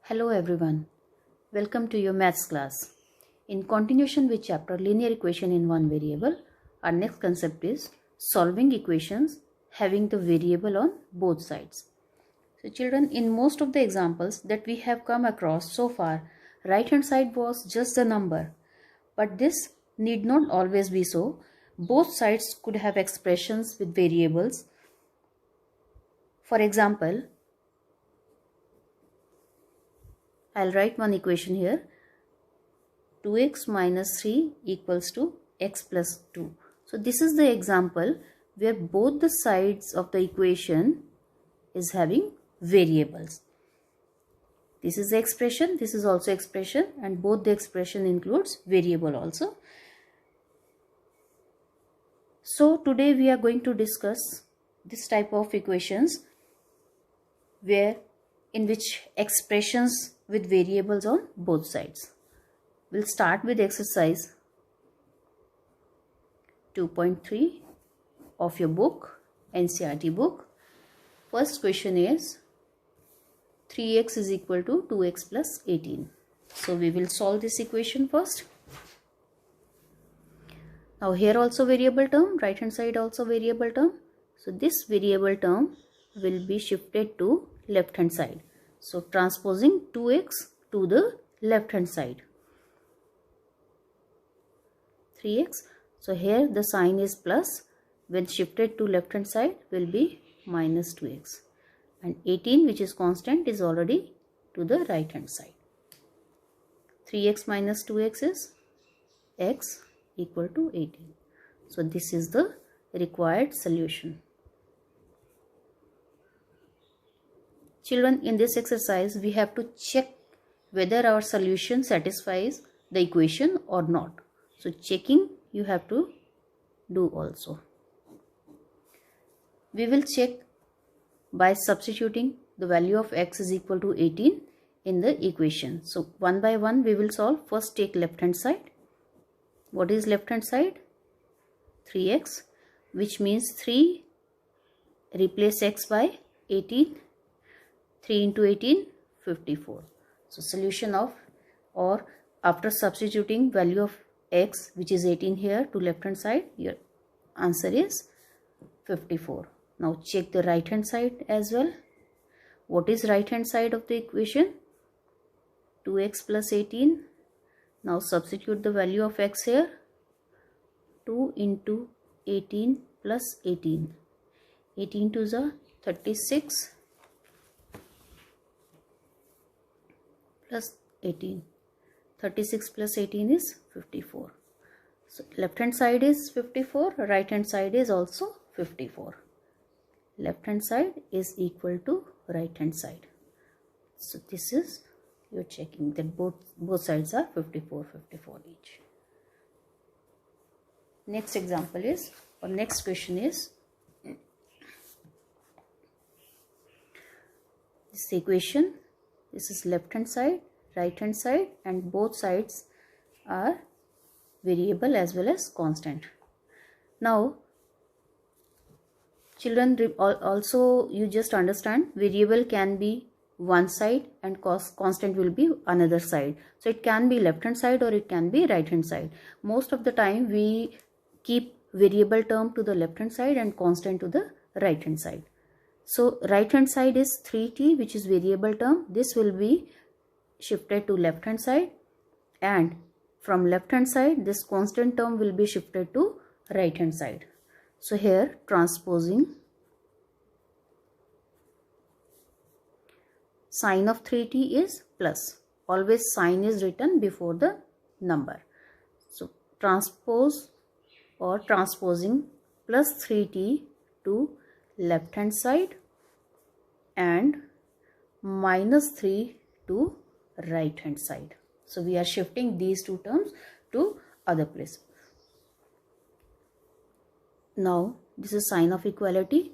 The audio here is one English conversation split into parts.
Hello everyone, welcome to your maths class. In continuation with chapter linear equation in one variable, our next concept is solving equations having the variable on both sides. So children, in most of the examples that we have come across so far, right hand side was just the number, but this need not always be so. Both sides could have expressions with variables. For example, I'll write one equation here. 2x minus 3 equals to x plus 2. So this is the example where both the sides of the equation is having variables. This is the expression, this is also expression, and both the expression includes variable also. So today we are going to discuss this type of equations where in which expressions with variables on both sides. We'll start with exercise 2.3 of your book, NCERT book. First question is 3x is equal to 2x plus 18. So we will solve this equation first. Now here also variable term, right hand side also variable term. So this variable term will be shifted to left hand side. So transposing 2x to the left hand side. 3x. So here the sign is plus. When shifted to left hand side will be minus 2x. And 18, which is constant, is already to the right hand side. 3x minus 2x is x equal to 18. So this is the required solution. Children, in this exercise we have to check whether our solution satisfies the equation or not. So checking you have to do also. We will check by substituting the value of x is equal to 18 in the equation. So one by one we will solve. First take left hand side. What is left hand side? 3x, which means 3 replace x by 18. 3 into 18, 54. So solution of, or after substituting value of x, which is 18 here, to left hand side, your answer is 54. Now check the right hand side as well. What is right hand side of the equation? 2x plus 18. Now substitute the value of x here. 2 into 18 plus 18. 18 to the 36 plus 18. 36 plus 18 is 54. So left hand side is 54, right hand side is also 54. Left hand side is equal to right hand side. So this is, you're checking that both sides are 54 each. Next example is, or next question is, this equation, this is left hand side, right hand side, and both sides are variable as well as constant. Now children, also you just understand variable can be one side and constant will be another side. So it can be left hand side or it can be right hand side. Most of the time we keep variable term to the left hand side and constant to the right hand side. So right hand side is 3t, which is variable term. This will be shifted to left hand side, and from left hand side this constant term will be shifted to right hand side. So here transposing, sign of 3t is plus. Always sign is written before the number. So transpose or transposing plus 3t to left hand side and minus 3 to right hand side. So we are shifting these two terms to other place. Now this is sign of equality.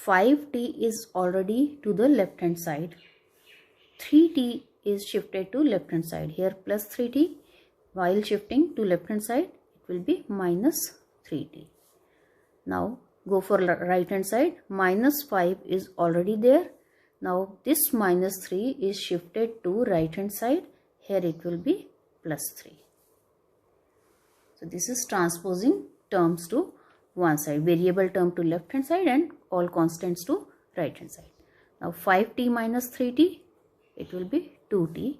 5t is already to the left hand side. 3t is shifted to left hand side. Here plus 3t, while shifting to left hand side it will be minus 3t. Now go for right hand side. Minus 5 is already there. Now this minus 3 is shifted to right hand side. Here it will be plus 3. So this is transposing terms to one side, variable term to left hand side and all constants to right hand side. Now 5t minus 3t, it will be 2t.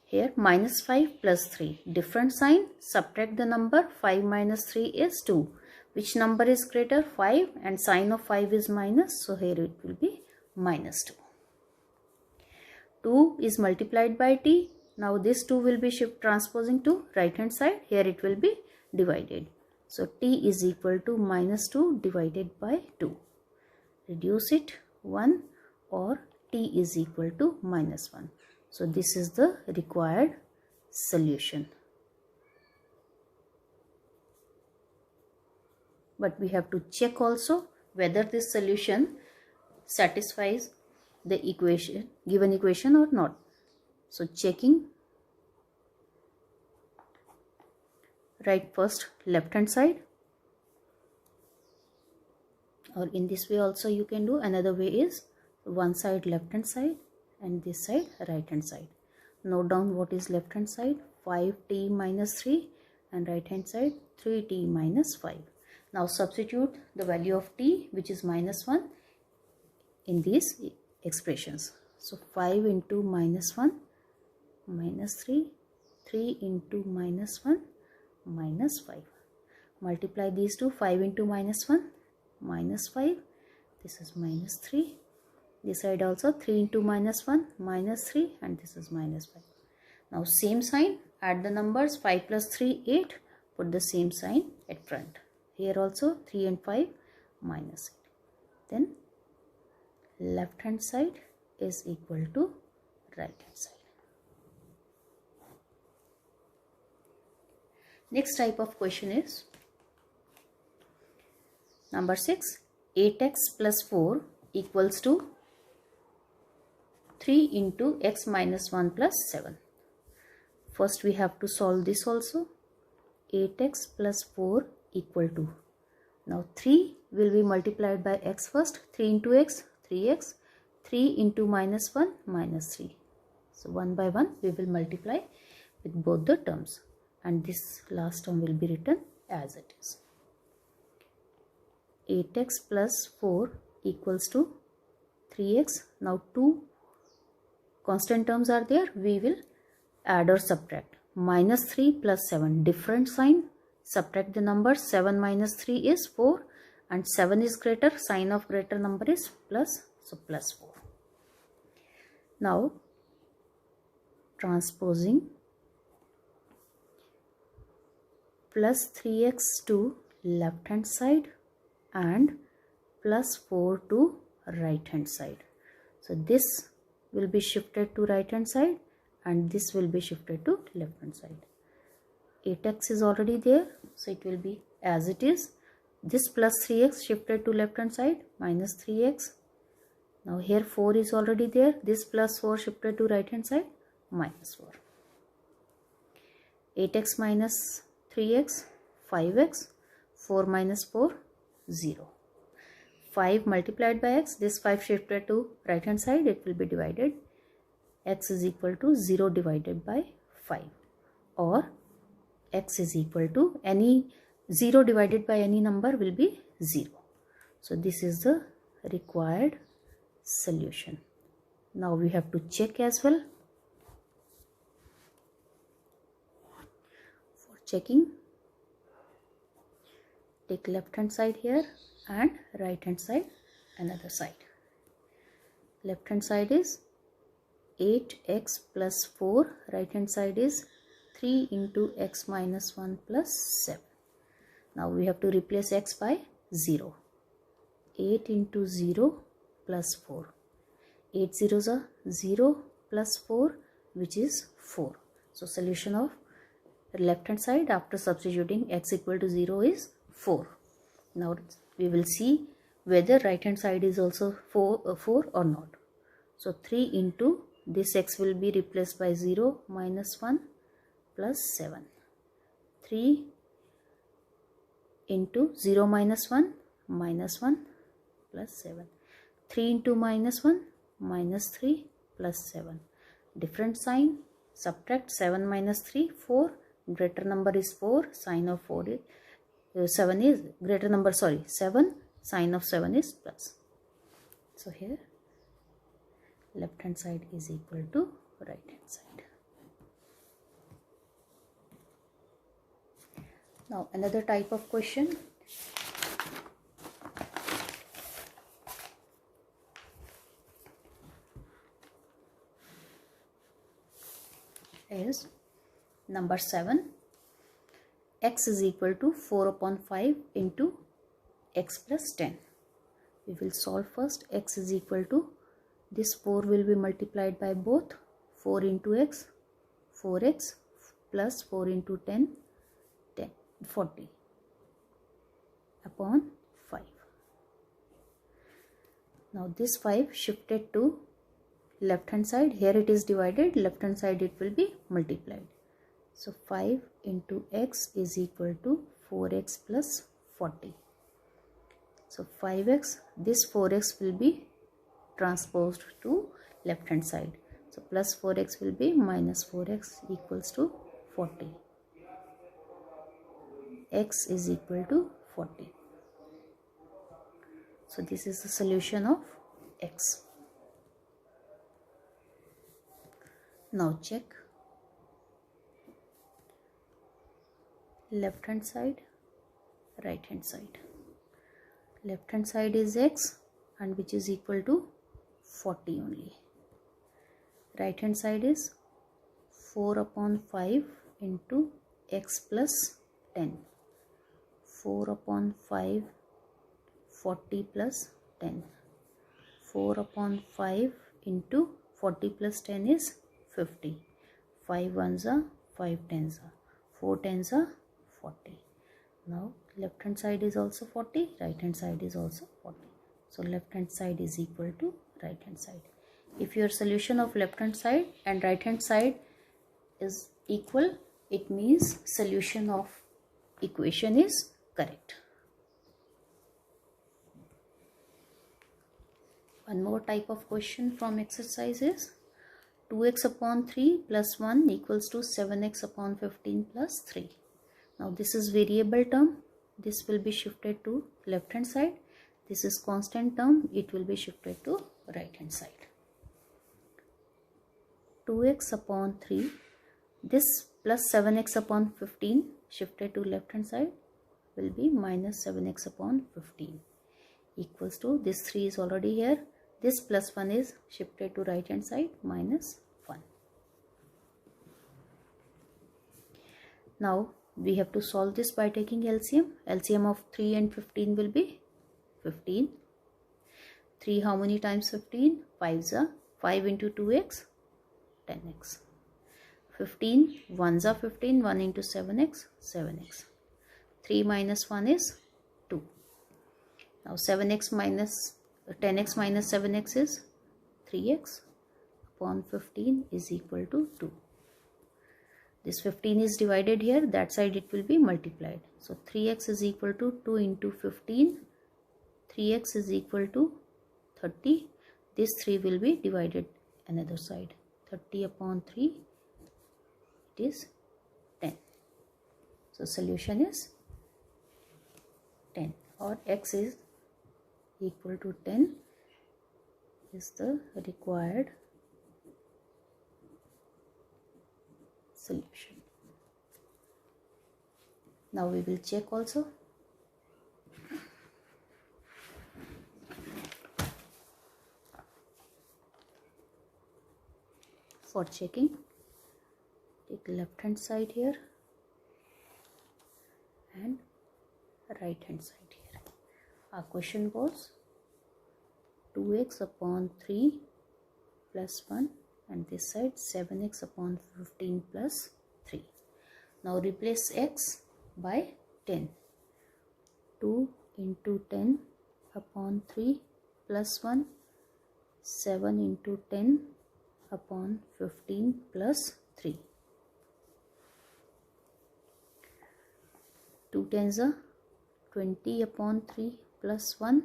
Here minus 5 plus 3, different sign, subtract the number. 5 minus 3 is 2. Which number is greater? 5, and sign of 5 is minus, so here it will be minus 2. 2 is multiplied by t. Now this 2 will be transposing to right hand side. Here it will be divided. So t is equal to minus 2 divided by 2. Reduce it 1, or t is equal to minus 1. So this is the required solution. But we have to check also whether this solution satisfies the equation, given equation or not. So checking, write first left hand side, or in this way also you can do. Another way is one side left hand side and this side right hand side. Note down what is left hand side, 5t minus 3, and right hand side 3t minus 5. Now substitute the value of t, which is minus 1, in these expressions. So 5 into minus 1 minus 3, 3 into minus 1 minus 5. Multiply these two, 5 into minus 1 minus 5, this is minus 3. This side also 3 into minus 1 minus 3, and this is minus 5. Now same sign, add the numbers. 5 plus 3 8, put the same sign at front. Here also 3 and 5 minus 8. Then left hand side is equal to right hand side. Next type of question is number 6. 8x plus 4 equals to 3 into x minus 1 plus 7. First we have to solve this also. 8x plus 4 equal to, now 3 will be multiplied by x first. 3 into x, 3x. 3 into minus 1 minus 3. So one by one we will multiply with both the terms, and this last term will be written as it is. 8x plus 4 equals to 3x. Now two constant terms are there, we will add or subtract. Minus 3 plus 7, different sign, subtract the numbers. 7 minus 3 is 4, and 7 is greater, sign of greater number is plus, so plus 4. Now transposing plus 3x to left hand side and plus 4 to right hand side. So this will be shifted to right hand side and this will be shifted to left hand side. 8x is already there, so it will be as it is. This plus 3x shifted to left hand side, minus 3x. Now here 4 is already there, this plus 4 shifted to right hand side, minus 4. 8x minus 3x, 5x, 4 minus 4, 0. 5 multiplied by x, this 5 shifted to right hand side, it will be divided. X is equal to 0 divided by 5, or x is equal to any 0 divided by any number will be 0. So this is the required solution. Now we have to check as well. For checking, take left hand side here and right hand side another side. Left hand side is 8x plus 4, right hand side is 3 into x minus 1 plus 7. Now we have to replace x by 0. 8 into 0 plus 4. 8 zeros are 0 plus 4, which is 4. So solution of left hand side after substituting x equal to 0 is 4. Now we will see whether right hand side is also 4 or not. So 3 into this x will be replaced by 0 minus 1 plus 7. 3 into 0 minus 1 minus 1 plus 7. 3 into minus 1 minus 3 plus 7. Different sign. Subtract 7 minus 3, 4. Greater number is 4. Sign of 4 is 7 is greater number, sorry, 7. Sign of 7 is plus. So here left hand side is equal to right hand side. Now another type of question. Is number 7. X is equal to 4 upon 5 into x plus 10. We will solve first. X is equal to, this 4 will be multiplied by both, 4 into x, 4x plus 4 into 10, 10, 40 upon 5. Now this 5 shifted to left hand side. Here it is divided, left hand side it will be multiplied. So 5 into x is equal to 4x plus 40. So 5x, this 4x will be transposed to left hand side. So plus 4x will be minus 4x equals to 40. X is equal to 40. So this is the solution of x. Now check left hand side, right hand side. Left hand side is x and which is equal to 40 only. Right hand side is 4 upon 5 into x plus 10. 4 upon 5, 40 plus 10. 4 upon 5 into 40 plus 10 is 50. 5 ones are 5 tens are 4 tens are 40. Now left hand side is also 40, right hand side is also 40. So left hand side is equal to right hand side. If your solution of left hand side and right hand side is equal, it means solution of equation is correct. One more type of question from exercise is 2x upon 3 plus 1 equals to 7x upon 15 plus 3. Now this is variable term. This will be shifted to left hand side. This is constant term. It will be shifted to right hand side. 2x upon 3. This plus 7x upon 15 shifted to left hand side will be minus 7x upon 15 equals to, this 3 is already here. This plus 1 is shifted to right hand side, minus 1. Now we have to solve this by taking LCM. LCM of 3 and 15 will be 15. 3 how many times 15? 5s are 5 into 2x, 10x. 15 1s are 15, 1 into 7x, 7x. 3 minus 1 is 2. Now 7x minus 10x minus 7x is 3x upon 15 is equal to 2. This 15 is divided here, that side it will be multiplied. So 3x is equal to 2 into 15. 3x is equal to 30. This 3 will be divided another side. 30 upon 3, it is 10. So solution is 10, or x is equal to 10 is the required solution. Now we will check also. For checking, take left hand side here and right hand side here. Our question was 2x upon 3 plus 1 and this side 7x upon 15 plus 3. Now replace x by 10. 2 into 10 upon 3 plus 1, 7 into 10 upon 15 plus 3. 2 tens are 20 upon 3 plus 1,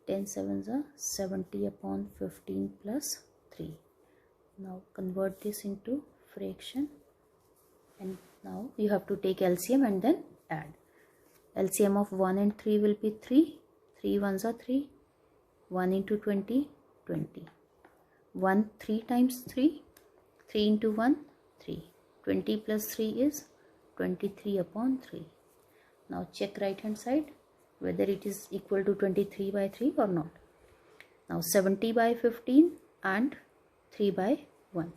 10 sevens are 70 upon 15 plus 3. Now convert this into fraction, and now you have to take LCM and then add. LCM of 1 and 3 will be 3. 3 ones are 3. 1 into 20, 20. 1 3 times 3. 3 into 1, 3. 20 plus 3 is 23 upon 3. Now check right hand side whether it is equal to 23 by 3 or not. Now 70 by 15 and 3 by 1.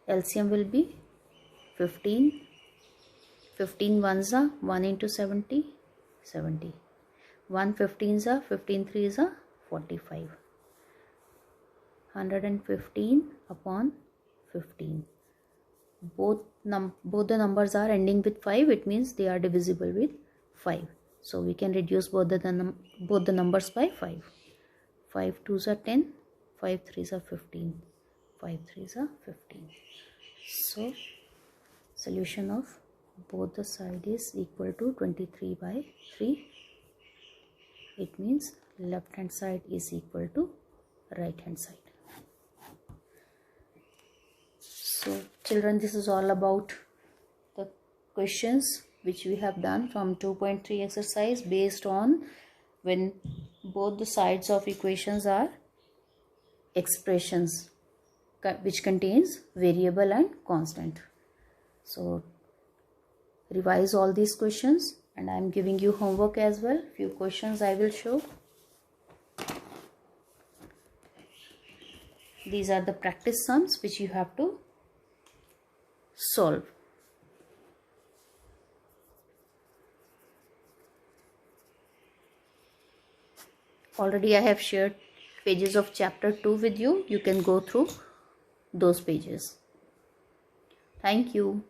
LCM will be 15. 15 ones are 1 into 70, 70. 1 15s are 15 3s are 45. 115 upon 15. Both the numbers are ending with 5. It means they are divisible with 5. So we can reduce both the numbers by 5. 5 2s are 10. 5 3s are 15. 5 3s are 15. So solution of both the side is equal to 23 by 3. It means left hand side is equal to right hand side. So children, this is all about the questions which we have done from 2.3 exercise based on when both the sides of equations are expressions which contains variable and constant. So revise all these questions, and I am giving you homework as well. Few questions I will show. These are the practice sums which you have to solve. Already I have shared pages of chapter 2 with you. You can go through those pages. Thank you.